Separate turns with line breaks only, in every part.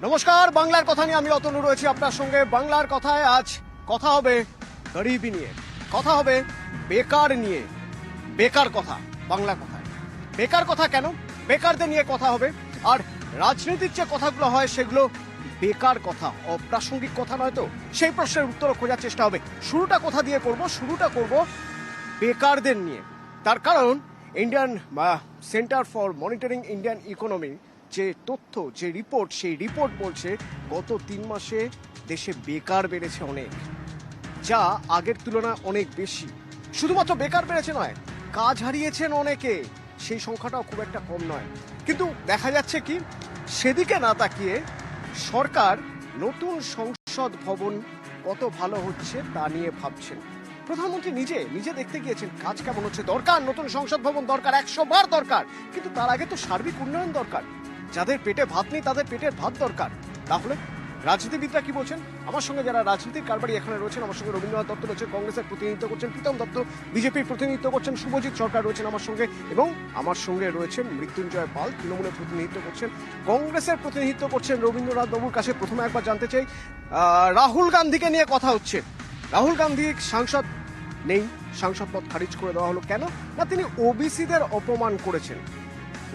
নমস্কার, বাংলার কথা নিয়ে আমি অতনু রয়েছি আপনার সঙ্গে। বাংলার কথায় আজ কথা হবে গরিবি নিয়ে, কথা হবে বেকার নিয়ে। বেকার কথা, বাংলা কথায় বেকার কথা কেন, বেকারদের নিয়ে কথা হবে। আর রাজনীতির যে কথাগুলো হয় সেগুলো বেকার কথা, অপ্রাসঙ্গিক কথা নয় তো, সেই প্রশ্নের উত্তর খোঁজার চেষ্টা হবে। শুরুটা কোথা দিয়ে করব? শুরুটা করব বেকারদের নিয়ে। তার কারণ Indian centre for monitoring Indian economy যে তথ্য, যে রিপোর্ট, সেই রিপোর্ট বলছে গত 3 মাসে দেশে বেকার বেড়েছে অনেক, যা আগের তুলনায় অনেক বেশি। শুধুমাত্র বেকার বেড়েছে নয়, কাজ হারিয়েছেন অনেকে, সেই সংখ্যাটাও খুব একটা কম নয়। কিন্তু দেখা যাচ্ছে কি, সেদিকে না তাকিয়ে সরকার নতুন সংসদ ভবন কত ভালো হচ্ছে তা নিয়ে ভাবছেন। প্রধানমন্ত্রী নিজে দেখতে গিয়েছেন কাজ কেমন হচ্ছে। দরকার নতুন সংসদ ভবন, দরকার 100 বার দরকার, কিন্তু তার আগে তো সার্বিক উন্নয়ন দরকার। যাদের পেটে ভাত নেই তাদের পেটের ভাত দরকার। তাহলে রাজনীতিবিদরা কি বলছেন? আমার সঙ্গে যারা রাজনীতির কারবারি এখানে রয়েছেন, আমার সঙ্গে রবীন্দ্রনাথ দত্ত রয়েছেন, কংগ্রেসের প্রতিনিধিত্ব করছেন প্রীতম দত্ত, বিজেপির প্রতিনিধিত্ব করছেন শুভজিৎ সরকার রয়েছেন আমার সঙ্গে, এবং আমার সঙ্গে রয়েছেন মৃত্যুঞ্জয় পাল, তৃণমূলের প্রতিনিধিত্ব করছেন, কংগ্রেসের প্রতিনিধিত্ব করছেন রবীন্দ্রনাথ বাবুর কাছে। প্রথমে একবার জানতে চাই, রাহুল গান্ধীকে নিয়ে কথা হচ্ছে। রাহুল গান্ধী সাংসদ নেই, সাংসদ পদ খারিজ করে দেওয়া হলো কেন? না, তিনি ওবিসিদের অপমান করেছেন।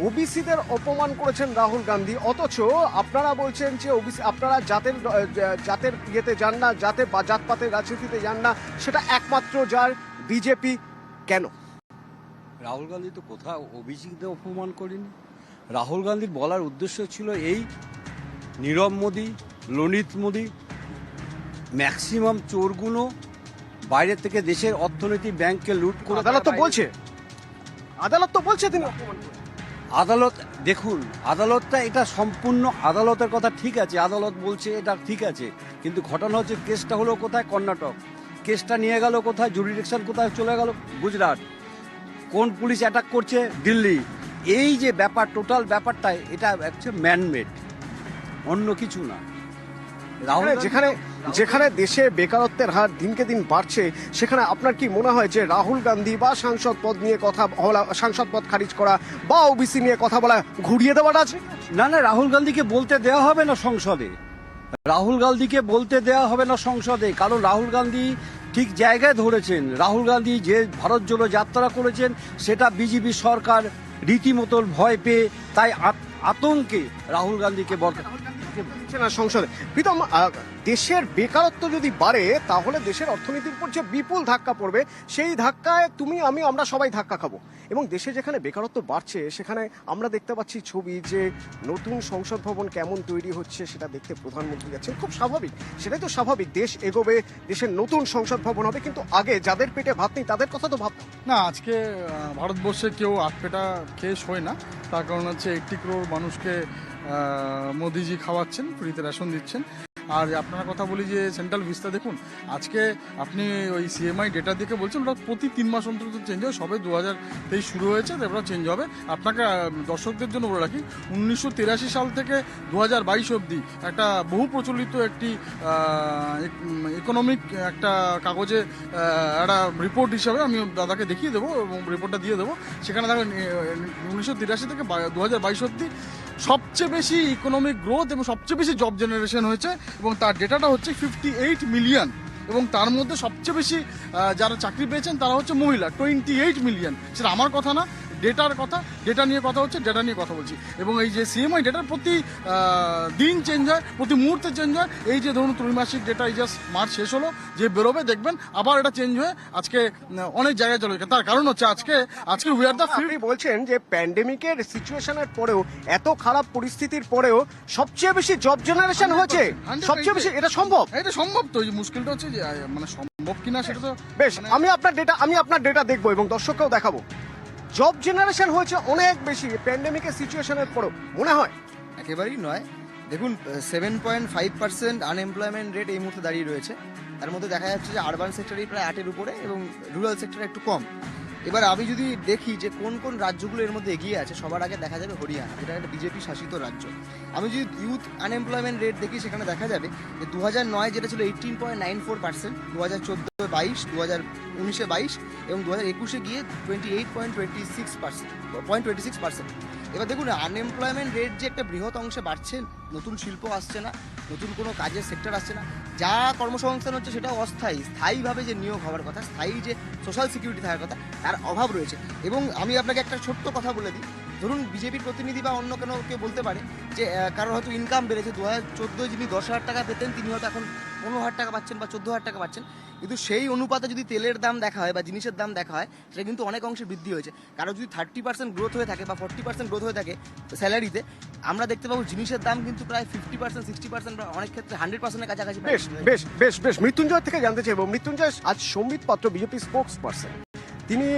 ওবিসিদের অপমান করেছেন রাহুল গান্ধী, অথচ আপনারা বলছেন যে ওবিসি, আপনারা জাতের ইয়েতে যান না, জাতে বা জাতপাতের রাজনীতিতে যান না, সেটা একমাত্র যার বিজেপি। কেন?
রাহুল গান্ধী তো কোথাও ওবিসিদের অপমান করেনি। রাহুল গান্ধীর বলার উদ্দেশ্য ছিল এই, নীরব মোদী, ললিত মোদী, ম্যাক্সিমাম চোরগুলো বাইরে থেকে দেশের অর্থনীতি, ব্যাংককে লুট করে।
আদালত তো বলছে তিনি অপমান করেছেন।
আদালত দেখুন, আদালতটা এটা সম্পূর্ণ, আদালতের কথা ঠিক আছে, আদালত বলছে এটা ঠিক আছে, কিন্তু ঘটনা হচ্ছে কেসটা হলো কোথায়? কর্ণাটক। কেসটা নিয়ে গেল কোথায়? জুরিডিকশন কোথায় চলে গেল? গুজরাট। কোন পুলিশ অ্যাটাক করছে? দিল্লি। এই যে ব্যাপার, টোটাল ব্যাপারটা এটা হচ্ছে ম্যানমেড, অন্য কিছু না।
যেখানে দেশে বেকারত্বের হার দিনকে দিন বাড়ছে, সেখানে আপনার কি মনে হয় যে রাহুল গান্ধী বা সাংসদ পদ নিয়ে কথা বলা, সাংসদ পদ খারিজ করা বা ওবিসি নিয়ে কথা বলা ঘুরিয়ে দেওয়াটা আছে?
না, রাহুল গান্ধীকে বলতে দেওয়া হবে না সংসদে, রাহুল গান্ধীকে বলতে দেওয়া হবে না সংসদে, কারণ রাহুল গান্ধী ঠিক জায়গায় ধরেছেন। রাহুল গান্ধী যে ভারত জোড়ো যাত্রা করেছেন, সেটা বিজেপি সরকার রীতিমতো ভয় পেয়ে, তাই আতঙ্কে রাহুল গান্ধীকে
সংসদে। প্রীতম, দেশের বেকারত্ব যদি বাড়ে তাহলে দেশের অর্থনীতির উপর যে বিপুল ধাক্কা পড়বে, সেই ধাক্কায় তুমি আমি আমরা সবাই ধাক্কা খাবো। এবং দেশে যেখানে বেকারত্ব বাড়ছে, সেখানে আমরা দেখতে পাচ্ছি ছবি যে নতুন সংসদ ভবন কেমন তৈরি হচ্ছে সেটা দেখতে প্রধানমন্ত্রী যাচ্ছেন। খুব স্বাভাবিক, সেটাই তো স্বাভাবিক। দেশ এগোবে, দেশের নতুন সংসদ ভবন হবে, কিন্তু আগে যাদের পেটে ভাত নেই তাদের কথা তো ভাবতে
না। আজকে ভারতবর্ষে কেউ আটপেটা খেয়ে শোয় না, তার কারণ হচ্ছে 80 crore মানুষকে মোদিজি খাওয়াচ্ছেন, ফ্রিতে রেশন দিচ্ছেন। আর আপনার কথা বলি যে সেন্ট্রাল ভিস্তা দেখুন, আজকে আপনি ওই সিএমআই ডেটা দেখে বলছেন ওটা প্রতি 3 মাস অন্তর চেঞ্জ হয়। সবে 2023 শুরু হয়েছে, এবার চেঞ্জ হবে। আপনাকে দর্শকদের জন্য বলে রাখি, 1983 সাল থেকে 2022 অবধি একটা বহু প্রচলিত একটি ইকোনমিক একটা কাগজে একটা রিপোর্ট হিসাবে আমি দাদাকে দেখিয়ে দেবো এবং রিপোর্টটা দিয়ে দেবো। সেখানে দেখেন 1983 থেকে 2022 অবধি সবচেয়ে বেশি ইকোনমিক গ্রোথ এবং সবচেয়ে বেশি জব জেনারেশন হয়েছে, এবং তার ডেটাটা হচ্ছে 58 মিলিয়ন, এবং তার মধ্যে সবচেয়ে বেশি যারা চাকরি পেয়েছেন তারা হচ্ছে মহিলা, 28 মিলিয়ন। সেটা আমার কথা না, ডেটার কথা, ডেটা নিয়ে কথা হচ্ছে, ডেটা নিয়ে কথা বলছি। এবং এই যে সিএমআই ডেটার প্রতি দিন চেঞ্জ হয়, প্রতি মুহূর্তে চেঞ্জ হয়। এই যে ধরুন ত্রৈমাসিক ডেটা এই জাস্ট মার্চ শেষ হলো, যে বেরোবে দেখবেন আবার এটা চেঞ্জ হয়ে আজকে অনেক জায়গায় চলে যায়। তার কারণ হচ্ছে আজকে উই আর দ্য
আপনি বলছেন যে প্যান্ডেমিকের সিচুয়েশনের পরেও, এত খারাপ পরিস্থিতির পরেও সবচেয়ে বেশি জব জেনারেশন হয়েছে, সবচেয়ে বেশি। এটা সম্ভব?
এটা সম্ভব তো। এই মুশকিলটা হচ্ছে যে মানে সম্ভব কিনা সেটা তো
বেশ, আমি আপনার ডেটা দেখবো এবং দর্শককেও দেখাবো। জব জেনারেশন হয়েছে অনেক বেশি প্যান্ডেমিকের সিচুয়েশনের পরেও, মনে হয়?
একেবারেই নয়। দেখুন, 7.5% আনএমপ্লয়মেন্ট রেট এই মুহূর্তে দাঁড়িয়ে রয়েছে। তার মধ্যে দেখা যাচ্ছে যে আরবান সেক্টরে প্রায় 8-এর উপরে এবং রুরাল সেক্টরে একটু কম। এবার আমি যদি দেখি যে কোন কোন রাজ্যগুলো এর মধ্যে এগিয়ে আছে, সবার আগে দেখা যাবে হরিয়ানা, যেটা একটা বিজেপি শাসিত রাজ্য। আমি যদি ইউথ আনএমপ্লয়মেন্ট রেট দেখি, সেখানে দেখা যাবে যে 2009 যেটা ছিল 18.94%, 2014 2019-এ 22 এবং 2021-এ গিয়ে 28.26%। এবার দেখুন আনএমপ্লয়মেন্ট রেট যে একটা বৃহৎ অংশে বাড়ছে, নতুন শিল্প আসছে না, নতুন কোনো কাজের সেক্টর আসছে না, যা কর্মসংস্থান হচ্ছে সেটা অস্থায়ী। স্থায়ীভাবে যে নিয়োগ হওয়ার কথা, স্থায়ী যে সোশ্যাল সিকিউরিটি থাকার কথা, তার অভাব রয়েছে। এবং আমি আপনাকে একটা ছোট্ট কথা বলে দিই, ধরুন বিজেপির প্রতিনিধি বা অন্য কেউ বলতে পারে যে কারোর হয়তো ইনকাম বেড়েছে, 2014 যিনি 10,000 টাকা পেতেন তিনি হয়তো এখন 15,000 টাকা পাচ্ছেন বা 14,000 টাকা পাচ্ছেন, কিন্তু সেই অনুপাতে যদি তেলের দাম দেখা হয় বা জিনিসের দাম দেখা হয়, সেটা কিন্তু অনেক অংশে বৃদ্ধি হয়েছে। কারো যদি 30% গ্রোথ হয়ে থাকে বা 40% গ্রোথ হয়ে থাকে স্যালারিতে, আমরা দেখতে পাবো জিনিসের দাম কিন্তু প্রায় 50%, 60% বা অনেক ক্ষেত্রে 100%-এর কাছাকাছি।
বেশ মৃত্যুঞ্জয় থেকে জানতে চাইবো, মৃত্যুঞ্জয়, আজ সম্বিত পাত্র বিজেপি স্পোক্স পার্সন, তিনি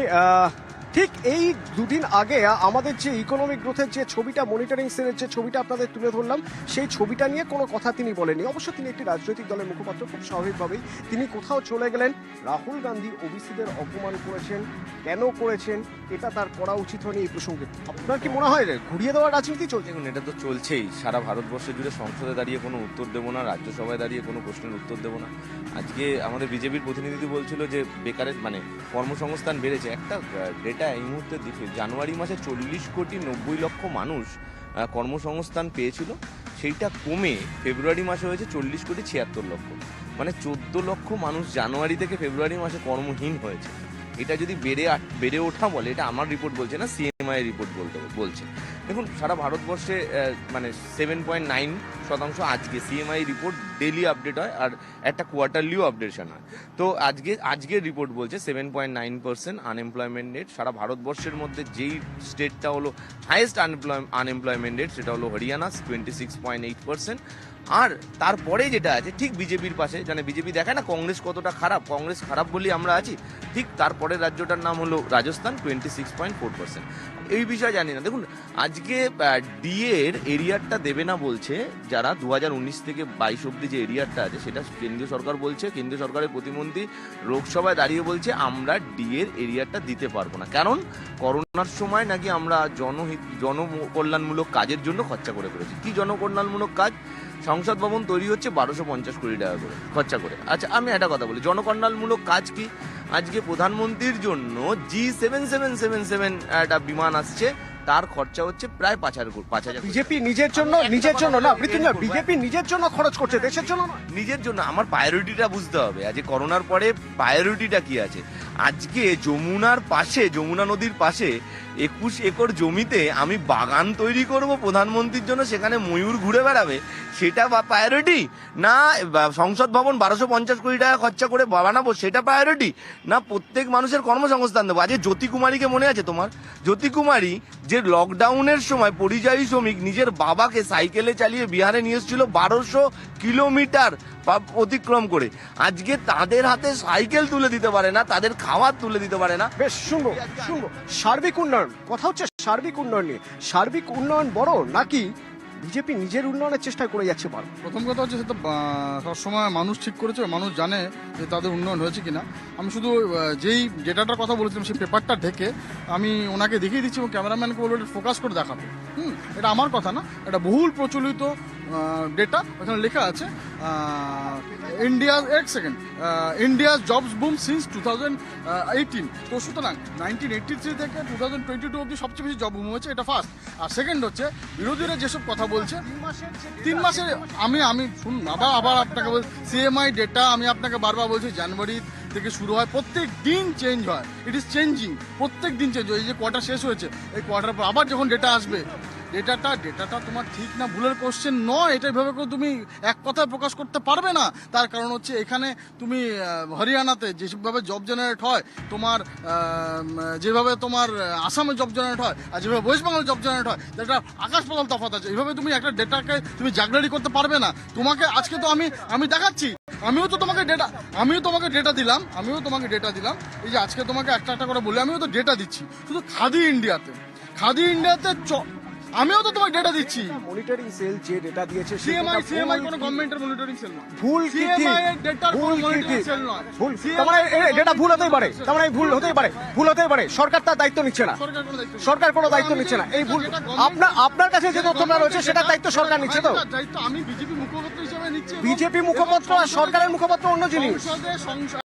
ঠিক এই দুদিন আগে আমাদের যে ইকোনমিক গ্রোথের যে ছবিটা, মনিটরিং সেলের যে ছবিটা আপনাদের তুলে ধরলাম, সেই ছবিটা নিয়ে কোনো কথা তিনি বলেননি। অবশ্য তিনি একটি রাজনৈতিক দলের মুখপাত্র, খুব স্বাভাবিকভাবেই তিনি কোথাও চলে গেলেন। রাহুল গান্ধী ওবিসিদের অপমান করেছেন, কেন করেছেন, এটা তার করা উচিত হয়নি এই প্রসঙ্গে আপনার কি মনে হয় ঘুরিয়ে দেওয়ার রাজনীতি চলছে?
দেখুন, এটা তো চলছেই সারা ভারতবর্ষ জুড়ে। সংসদে দাঁড়িয়ে কোনো উত্তর দেবো না, রাজ্যসভায় দাঁড়িয়ে কোনো প্রশ্নের উত্তর দেবো না। আজকে আমাদের বিজেপির প্রতিনিধি বলছিল যে বেকারের কর্মসংস্থান বেড়েছে। একটা ডেটা এই মুহূর্তে দেখি, জানুয়ারি মাসে 40,90,00,000 মানুষ কর্মসংস্থান পেয়েছিল, সেইটা কমে ফেব্রুয়ারি মাসে হয়েছে 40,76,00,000। মানে 14 লক্ষ মানুষ জানুয়ারি থেকে ফেব্রুয়ারি মাসে কর্মহীন হয়েছে। এটা যদি বেড়ে ওঠা বলে, এটা আমার রিপোর্ট বলছে না, সিএমআই রিপোর্ট বলছে। দেখুন, সারা ভারতবর্ষে 7.9% আজকে সিএমআই রিপোর্ট ডেইলি আপডেট হয়, আর একটা কোয়ার্টারলিও আপডেশন হয়। তো আজকের রিপোর্ট বলছে 7.9% আনএমপ্লয়মেন্ট রেট। সারা ভারতবর্ষের মধ্যে যেই স্টেটটা হলো হাইয়েস্ট আনএমপ্লয়মেন্ট রেট, সেটা হলো হরিয়ানা, 26.8%। আর তারপরে যেটা আছে ঠিক বিজেপির পাশে, জানে বিজেপি দেখায় না কংগ্রেস কতটা খারাপ, কংগ্রেস খারাপ বলেই আমরা আছি, ঠিক তারপরের রাজ্যটার নাম হলো রাজস্থান, 26.4%। এই বিষয়ে জানি না। দেখুন, আজকে ডিএ এর এরিয়ারটা দেবে না বলছে যারা 2019 থেকে 22 অব্দি যে এরিয়ারটা আছে, সেটা কেন্দ্রীয় সরকার বলছে। কেন্দ্রীয় সরকারের প্রতিমন্ত্রী লোকসভায় দাঁড়িয়ে বলছে আমরা ডিএ এর এরিয়ারটা দিতে পারবো না, কারণ করোনার সময় নাকি আমরা জনকল্যাণমূলক কাজের জন্য খরচা করে ফেলেছি। কি জনকল্যাণমূলক কাজ? সংসদ ভবন তৈরি হচ্ছে 1250 কোটি টাকা করে খরচা করে। আচ্ছা, আমি একটা কথা বলি, জনকল্যাণমূলক কাজ কি? আজকে প্রধানমন্ত্রীর জন্য G7777 একটা বিমান আসছে, তার খরচা হচ্ছে প্রায় 5,000।
বিজেপি নিজের জন্য না, মৃত্যুঞ্জয়, বিজেপি নিজের জন্য খরচ করছে, দেশের জন্য না।
নিজের জন্য। আমার প্রায়োরিটিটা বুঝতে হবে। আজকে করোনার পরে প্রায়োরিটিটা কি আছে? আজকে যমুনা নদীর পাশে 21 একর জমিতে আমি বাগান তৈরি করব প্রধানমন্ত্রীর জন্য, সেখানে ময়ূর ঘুরে বেড়াবে, সেটা প্রায়োরিটি না? সংসদ ভবন 1250 কোটি টাকা খরচা করে বানাবো, সেটা প্রায়োরিটি না? প্রত্যেক মানুষের কর্মসংস্থান দেবো। আজকে জ্যোতি কুমারীকে মনে আছে তোমার? জ্যোতি কুমারী যে লকডাউনের সময় পরিযায়ী শ্রমিক নিজের বাবাকে সাইকেলে চালিয়ে বিহারে নিয়ে এসেছিল 1200 কিলোমিটার অতিক্রম করে, আজকে তাদের হাতে সাইকেল তুলে দিতে পারে না, তাদের খাবার তুলে দিতে পারে না।
বেশ, শুনবো সার্বিক উন্নয়ন, কথা হচ্ছে সার্বিক উন্নয়ন নিয়ে। সার্বিক উন্নয়ন বড় নাকি বিজেপি নিজের উন্নয়নের চেষ্টা করে যাচ্ছে?
প্রথম কথা হচ্ছে, সেটা সবসময় মানুষ ঠিক করেছে, মানুষ জানে যে তাদের উন্নয়ন হয়েছে কিনা। আমি শুধু যেই ডেটাটার কথা বলেছিলাম সেই পেপারটা ঢেকে আমি ওনাকে দেখিয়ে দিচ্ছি এবং ক্যামেরাম্যানকে বলবো এটা ফোকাস করে দেখাবো। এটা আমার কথা না, এটা বহুল প্রচলিত ডেটা। ওখানে লেখা আছে ইন্ডিয়াস জবস বুম সিন্স 2018। তো সুতরাং 1983 থেকে 2022 অব্দি সবচেয়ে বেশি জব বুম হয়েছে, এটা ফার্স্ট। আর সেকেন্ড হচ্ছে, বিরোধীরা যেসব কথা বলছে 3 মাসের, আমি শুনুন, আবার আপনাকে বলছি সিএমআই ডেটা, আমি আপনাকে বারবার বলছি জানুয়ারি থেকে শুরু হয়, প্রত্যেক দিন চেঞ্জ হয়, ইট ইজ চেঞ্জিং, প্রত্যেক দিন চেঞ্জ হয়। এই যে কোয়ার্টার শেষ হয়েছে, এই কোয়ার্টার পর আবার যখন ডেটা আসবে, ডেটাটা তোমার ঠিক না ভুলের কোশ্চেন নয়, এটা এভাবে করে তুমি এক কথায় প্রকাশ করতে পারবে না। তার কারণ হচ্ছে, এখানে তুমি হরিয়ানাতে যেভাবে জব জেনারেট হয়, তোমার যেভাবে তোমার আসামে জব জেনারেট হয়, আর যেভাবে ওয়েস্ট বেঙ্গলে জব জেনারেট হয়, এটা আকাশ পাতাল তফাৎ আছে। এইভাবে তুমি একটা ডেটাকে তুমি জাগলারি করতে পারবে না। তোমাকে আজকে তো আমি দেখাচ্ছি, আমিও তোমাকে ডেটা দিলাম। এই যে আজকে তোমাকে একটা করে বলে আমিও তো ডেটা দিচ্ছি, শুধু খাদি ইন্ডিয়াতে আমিও তো তোমাকে ডেটা দিচ্ছি।
মনিটরিং সেল যে ডেটা দিয়েছে,
সিএমআই কোনো গভর্নমেন্টের মনিটরিং সেল নয়।
ভুল কি?
সিএমআই এর ডেটা কোনো মনিটরিং সেল নয়।
ভুল, তার মানে ডেটা ভুল হতেই পারে, সরকার তার দায়িত্ব নিচ্ছে না, সরকার কোনো দায়িত্ব নিচ্ছে না। এই ভুল আপনার কাছে যে তথ্যটা রয়েছে, সেটার দায়িত্ব সরকার নিচ্ছে। তো
দায়িত্ব আমি বিজেপি মুখপাত্র হিসেবে দিচ্ছি এবং-
বিজেপি মুখপাত্র আর সরকারের মুখপাত্র অন্য জিনিস।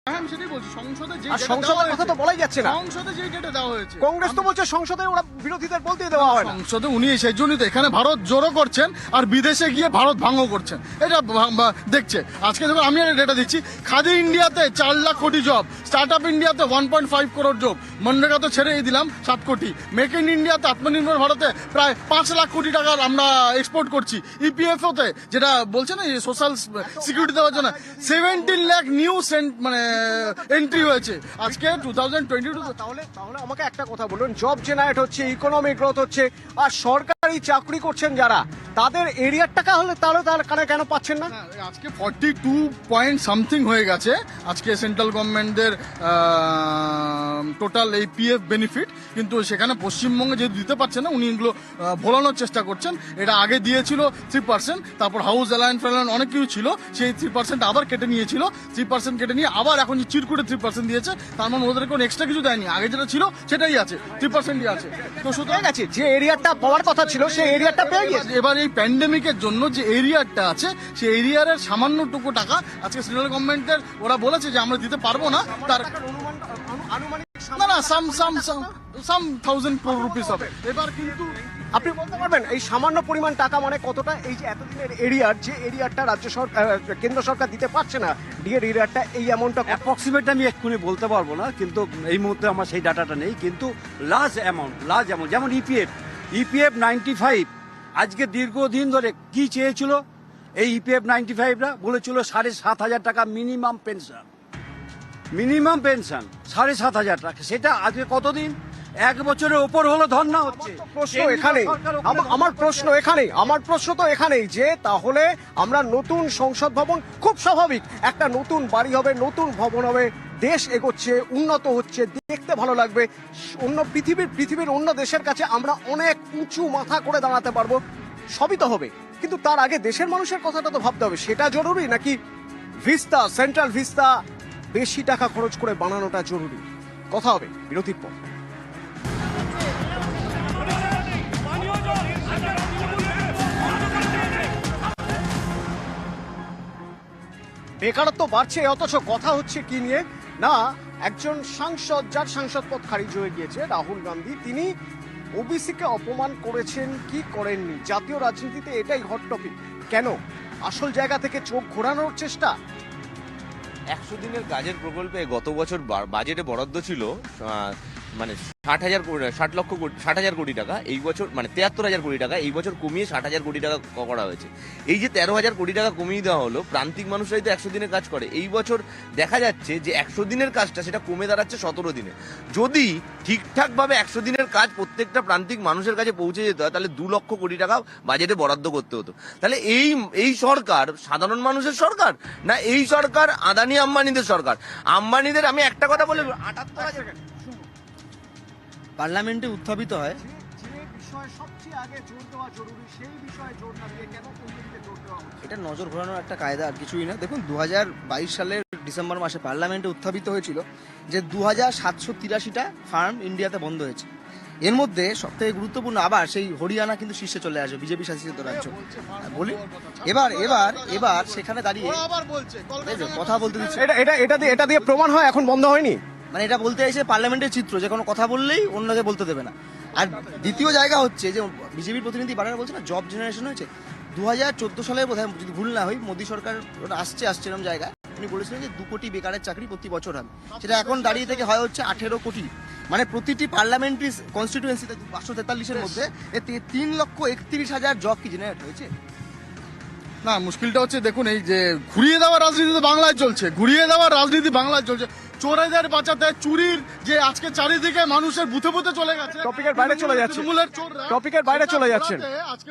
হ্যাঁ, আমি সেটাই বলছি, সংসদে যে
আর
data
সংসদের
দেওয়া
কথা তো
হয়েছে,
বলাই যাচ্ছে না।
সংসদে যে ডেটা দেওয়া হয়েছে,
কংগ্রেস তো বলছে সংসদে ওরা বিরোধীদের বলতেই দেওয়া হয় না।
সংসদে উনি সেই জন্যই তো এখানে ভারত জোরও করছেন আর বিদেশে গিয়ে ভারত ভাঙও করছেন, এটা দেখছে। আজকে দেখো আমি ডেটা দিচ্ছি, খাদি ইন্ডিয়াতে 4 লাখ কোটি জব, স্টার্ট আপ ইন্ডিয়াতে 1.5 করোড় জব, মনরেগা তো ছেড়েই দিলাম 7 কোটি, মেক ইন ইন্ডিয়াতে আত্মনির্ভর ভারতে প্রায় 5 লাখ কোটি টাকার আমরা এক্সপোর্ট করছি, ইপিএফও তে যেটা বলছে না সোশ্যাল সিকিউরিটি দেওয়ার জন্য 17 লাখ নিউ মানে এন্ট্রি হয়েছে আজকে 2022।
তাহলে তাহলে আমাকে একটা কথা বলুন, জব জেনারেট হচ্ছে, ইকোনমিক গ্রোথ হচ্ছে, আর সরকারি চাকরি করছেন যারা, তাদের এরিয়ার টাকা হলে তাহলে তারা কেন পাচ্ছেন না?
না, আজকে 42 পয়েন্ট সামথিং হয়ে গেছে আজকে সেন্ট্রাল গভর্নমেন্টের টোটাল এই পিএফ বেনিফিট, কিন্তু সেখানে পশ্চিমবঙ্গে যেহেতু দিতে পারছে না, উনি এগুলো ভোলানোর চেষ্টা করছেন। এটা আগে দিয়েছিল 3%, তারপর হাউস অ্যালায়েন্স অনেক কিছু ছিল, সেই 3% আবার কেটে নিয়েছিল, 3% কেটে নিয়ে আবার এখন যে চিরকুটে 3% দিয়েছে, তার মানে ওদের কোনো এক্সট্রা কিছু দেয়নি, আগে যেটা ছিল সেটাই আছে, 3%ই আছে। তো সুতরাং
ঠিক আছে, যে এরিয়াটা পাওয়ার কথা ছিল সেই এরিয়াটা পেয়ে গেছে।
এবার এই প্যান্ডেমিকের জন্য যে এরিয়াটা আছে সেই এরিয়ার সামান্যটুকু টাকা আজকে সেন্ট্রাল গভর্নমেন্টের ওরা বলেছে যে আমরা দিতে পারবো না, তার
আনুমানিক
না না সাম 1000 crore রুপিস হবে। এবার কিন্তু
আপনি বলতে পারবেন এই সামান্য পরিমাণ টাকা মানে কতটা? এই যে এতদিনের এরিয়ার যে এরিয়াটা রাজ্য সরকার কেন্দ্র সরকার দিতে পারছে না, ডিএর এরিয়াটা এই অ্যামাউন্টটা
অ্যাপ্রক্সিমেট আমি এক্ষুনি বলতে পারবো না, কিন্তু এই মুহূর্তে আমার সেই ডাটাটা নেই, কিন্তু লার্জ অ্যামাউন্ট যেমন ইপিএফ 95 আজকে দীর্ঘদিন ধরে কি চেয়েছিল এই ইপিএফ 95রা বলেছিল 7,500 টাকা মিনিমাম পেনশন 7,500 টাকা, সেটা আজকে কতদিন? 1 বছরের ওপর হলো ধর্ণা হচ্ছে।
প্রশ্ন এখানেই, আমার প্রশ্ন তো এখানেই যে তাহলে আমরা নতুন সংসদ ভবন, খুব স্বাভাবিক, একটা নতুন বাড়ি হবে, নতুন ভবন হবে, দেশ এগোচ্ছে, উন্নত হচ্ছে, দেখতে ভালো লাগবে, অন্য পৃথিবীর অন্য দেশের কাছে আমরা অনেক উঁচু মাথা করে দাঁড়াতে পারবো, সবই তো হবে, কিন্তু তার আগে দেশের মানুষের কথাটা তো ভাবতে হবে। সেটা জরুরি নাকি সেন্ট্রাল ভিস্তা বেশি টাকা খরচ করে বানানোটা জরুরি? কথা হবে বিরতির পর। বেকারত্ব বাড়ছে, অথচ কথা হচ্ছে কি নিয়ে? না, একজন সাংসদ, যার সাংসদ পদ খারিজ হয়ে গিয়েছে, রাহুল গান্ধী, তিনি ওবিসিকে অপমান করেছেন কি করেননি? জাতীয় রাজনীতিতে এটাই হট টপিক। কেন? আসল জায়গা থেকে চোখ ঘোরানোর চেষ্টা।
100 দিনের কাজের প্রকল্পে গত বছর বাজেটে বরাদ্দ ছিল মানে 60,000 কোটি টাকা, এই বছর মানে 73,000 কোটি টাকা, এই বছর কমিয়ে 60,000 কোটি টাকা করা হয়েছে। এই যে 13,000 কোটি টাকা কমিয়ে দেওয়া হলো, প্রান্তিক মানুষরাই তো 100 দিনের কাজ করে, এই বছর দেখা যাচ্ছে যে 100 দিনের কাজটা সেটা কমে দাঁড়াচ্ছে 17 দিনে। যদি ঠিকঠাকভাবে 100 দিনের কাজ প্রত্যেকটা প্রান্তিক মানুষের কাছে পৌঁছে যেতে হয়, তাহলে 2 লক্ষ কোটি টাকা বাজেটে বরাদ্দ করতে হতো। তাহলে এই সরকার সাধারণ মানুষের সরকার, না এই সরকার আদানি আম্বানিদের সরকার? আম্বানিদের আমি একটা কথা বলে 78,000
পার্লামেন্টে উত্থাপিত হয়,
যে বিষয়ে সবচেয়ে আগে জোর দেওয়া জরুরি সেই বিষয়ে জোর না দিয়ে কেন অন্যদিকে জোর দেওয়া হচ্ছে?
এটা নজর ঘোরানোর একটা কায়দা, আর কিছুই না। দেখুন 2022 সালের ডিসেম্বর মাসে পার্লামেন্টে উত্থাপিত হয়েছিল যে 2783টা ফার্ম ইন্ডিয়াতে বন্ধ হয়েছে। এর মধ্যে সবথেকে গুরুত্বপূর্ণ, আবার সেই হরিয়ানা কিন্তু শীর্ষে চলে আসবে, বিজেপি শাসিত রাজ্য। বলি এবার সেখানে দাঁড়িয়ে
আবার বলছে
কথা বলতে দিচ্ছে,
এটা দিয়ে প্রমাণ হয় এখন বন্ধ হয়নি।
মানে এটা বলতে চাইছে পার্লামেন্টের চিত্র, যে কোনো কথা বললেই অন্যকে বলতে দেবে না। আর দ্বিতীয় জায়গা হচ্ছে যে বিজেপির প্রতিনিধি বারবার বলছে না জব জেনারেশন হয়েছে 2014 সালে, বোধহয় যদি ভুল না হয়, মোদী সরকার আসছে এরকম জায়গায় উনি বলেছিলেন যে 2 কোটি বেকারের চাকরি প্রতি বছর হবে, সেটা এখন দাঁড়িয়ে থেকে হয় হচ্ছে 18 কোটি। মানে প্রতিটি পার্লামেন্টারি কনস্টিটিউয়েন্সিতে 543-এর মধ্যে 3,31,000 জব কি জেনারেট হয়েছে।
না, মুশকিলটা হচ্ছে দেখুন, এই যে ঘুরিয়ে দেওয়ার রাজনীতি তো বাংলায় চলছে, চোরাইদের বাঁচাতে চুরির যে আজকে চারিদিকে মানুষের বুথে বুথে চলে গেছে।
টপিকের বাইরে চলে যাচ্ছেন,
তৃণমূলের চোররা
টপিকের বাইরে চলে যাচ্ছেন,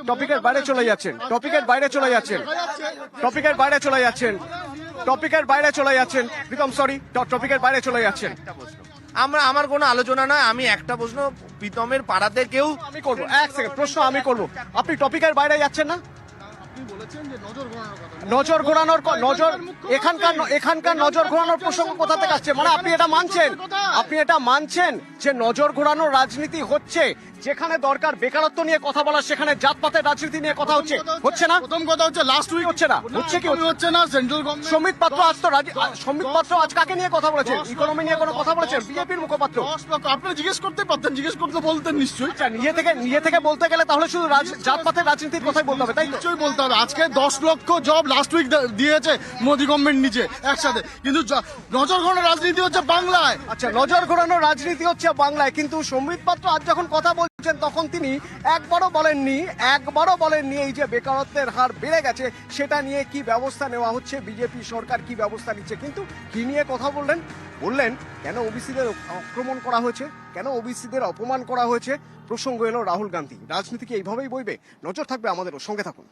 টপিকের বাইরে চলে যাচ্ছেন, টপিকের বাইরে চলে যাচ্ছেন, টপিকের বাইরে চলে যাচ্ছেন, টপিকের বাইরে চলে যাচ্ছেন, বিকম সরি, টপিকের বাইরে চলে যাচ্ছেন।
আমার কোনো আলোচনা নয়, আমি একটা প্রশ্ন, প্রীতমের পাড়াতে কেউ
আমি করবো, 1 সেকেন্ড, প্রশ্ন আমি করবো, আপনি টপিকের বাইরে যাচ্ছেন না?
আপনি বলেছেন যে নজর ঘোরানোর কথা
নজর ঘোরানোর নজর এখানকার নজর ঘোরানোর প্রসঙ্গ কোথা থেকে আসছে? মানে আপনি এটা মানছেন, যে নজর ঘোরানোর রাজনীতি হচ্ছে? যেখানে দরকার বেকারত্ব নিয়ে কথা বলা, সেখানে জাতপাতের রাজনীতি নিয়ে কথা হচ্ছে না?
প্রথম কথা হচ্ছে লাস্ট উইক
হচ্ছে না, হচ্ছে কি
হচ্ছে না সেন্ট্রাল গভর্নমেন্ট
সমিত পাত্র আজ তো সমিত পাত্র আজ কাকে নিয়ে কথা বলেছেন? ইকোনমি নিয়ে কোনো কথা বলেছেন? বিজেপির মুখপাত্র।
10 লক্ষ আপনি জিজ্ঞেস করতে পারতেন, জিজ্ঞেস করতে বলতেন নিশ্চয়ই।
আচ্ছা, নিজে থেকে বলতে গেলে তাহলে শুধু জাতপাতের রাজনীতির কথাই বলতে হবে, তাই তো?
নিশ্চয়ই বলতে হবে। আজকে 10 লক্ষ জব লাস্ট উইক দিয়েছে মোদি গভর্নমেন্ট নিচে একসাথে, কিন্তু নজর ঘোরানোর রাজনীতি হচ্ছে বাংলায়।
আচ্ছা, নজর ঘোরানোর রাজনীতি হচ্ছে বাংলায়, কিন্তু সম্বিত পাত্র আজ যখন কথা বলছেন তখন তিনি একবারও বলেননি এই যে বেকারত্বের হার বেড়ে গেছে সেটা নিয়ে কি ব্যবস্থা নেওয়া হচ্ছে, বিজেপি সরকার কি ব্যবস্থা নিচ্ছে। কিন্তু কি নিয়ে কথা বললেন কেন ওবিসিদের আক্রমণ করা হয়েছে, কেন ওবিসিদের অপমান করা হয়েছে। প্রসঙ্গ এলো রাহুল গান্ধী। রাজনীতি কি এইভাবেই বইবে? নজর থাকবে আমাদেরও, সঙ্গে থাকুন।